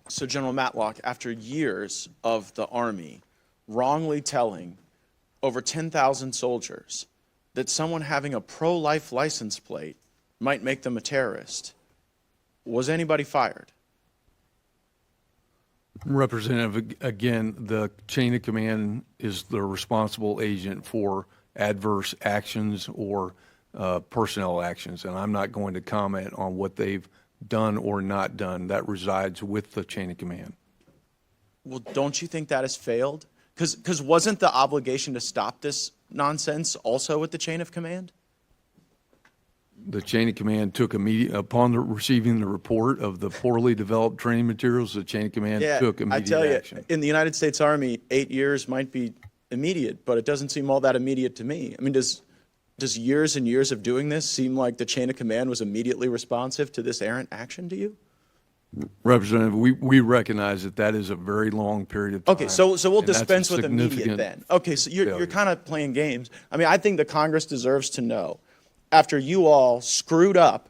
So, General Matlock, after years of the Army wrongly telling over 10,000 soldiers that someone having a pro-life license plate might make them a terrorist, was anybody fired? Representative, again, the chain of command is the responsible agent for adverse actions or personnel actions, and I'm not going to comment on what they've done or not done. That resides with the chain of command. Well, don't you think that has failed? Because wasn't the obligation to stop this nonsense also with the chain of command? The chain of command took upon receiving the report of the poorly developed training materials, the chain of command took immediate action. In the United States Army, 8 years might be immediate, but it doesn't seem all that immediate to me. I mean, does years and years of doing this seem like the chain of command was immediately responsive to this errant action to you? Representative, we recognize that is a very long period of time. Okay, so we'll dispense with immediate then. Okay, so you're kind of playing games. I mean, I think the Congress deserves to know, after you all screwed up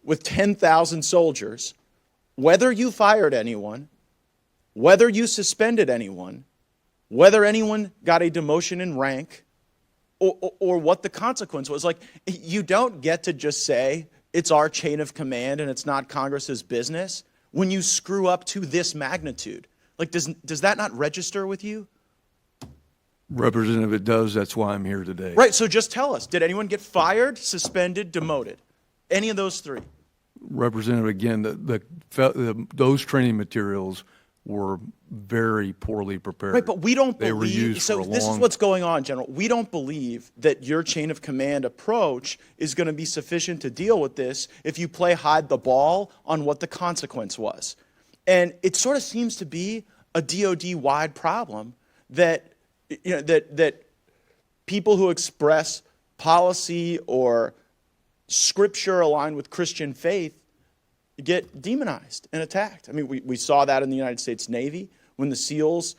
with 10,000 soldiers, whether you fired anyone, whether you suspended anyone, whether anyone got a demotion in rank, or what the consequence was. Like, you don't get to just say it's our chain of command and it's not Congress's business when you screw up to this magnitude. Like, does that not register with you? Representative, it does. That's why I'm here today. Right, so just tell us, did anyone get fired, suspended, demoted? Any of those three? Representative, again, those training materials were very poorly prepared. Right, but we don't believe, they were used so for a this long, is what's going on, General. We don't believe that your chain of command approach is going to be sufficient to deal with this if you play hide the ball on what the consequence was. And it sort of seems to be a DOD-wide problem that, you know, that people who express policy or scripture aligned with Christian faith get demonized and attacked. I mean, we saw that in the United States Navy when the SEALs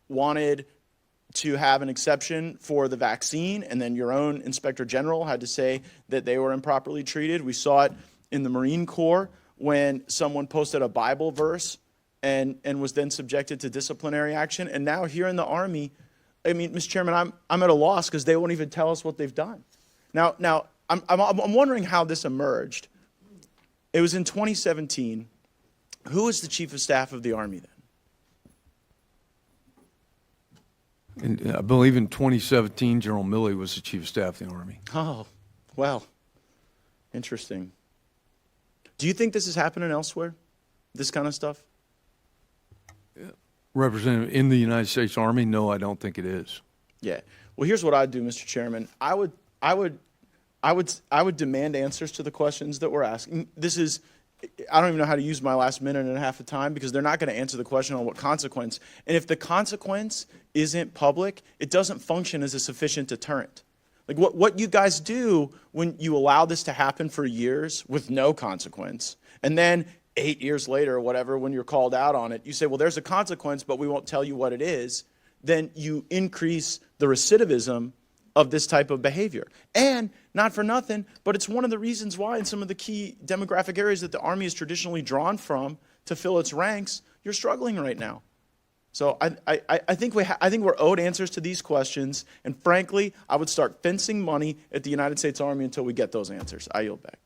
wanted to have an exception for the vaccine, and then your own Inspector General had to say that they were improperly treated. We saw it in the Marine Corps when someone posted a Bible verse and was then subjected to disciplinary action. And now here in the Army, I mean, Mr. Chairman, I'm at a loss because they won't even tell us what they've done. Now I'm wondering how this emerged. It was in 2017. Who was the Chief of Staff of the Army then? and I believe in 2017, General Milley was the Chief of Staff of the Army. Oh, well, interesting. Do you think this is happening elsewhere, this kind of stuff? Representative, in the United States Army, no, I don't think it is. Yeah. Well, here's what I'd do, Mr. Chairman. I would demand answers to the questions that we're asking. This is, I don't even know how to use my last minute and a half of time because they're not going to answer the question on what consequence. And if the consequence isn't public, it doesn't function as a sufficient deterrent. Like what you guys do when you allow this to happen for years with no consequence, and then 8 years later or whatever, when you're called out on it, you say, well, there's a consequence, but we won't tell you what it is, then you increase the recidivism of this type of behavior. And not for nothing, but it's one of the reasons why in some of the key demographic areas that the Army is traditionally drawn from to fill its ranks, you're struggling right now. So I think we're owed answers to these questions, and frankly, I would start fencing money at the United States Army until we get those answers. I yield back.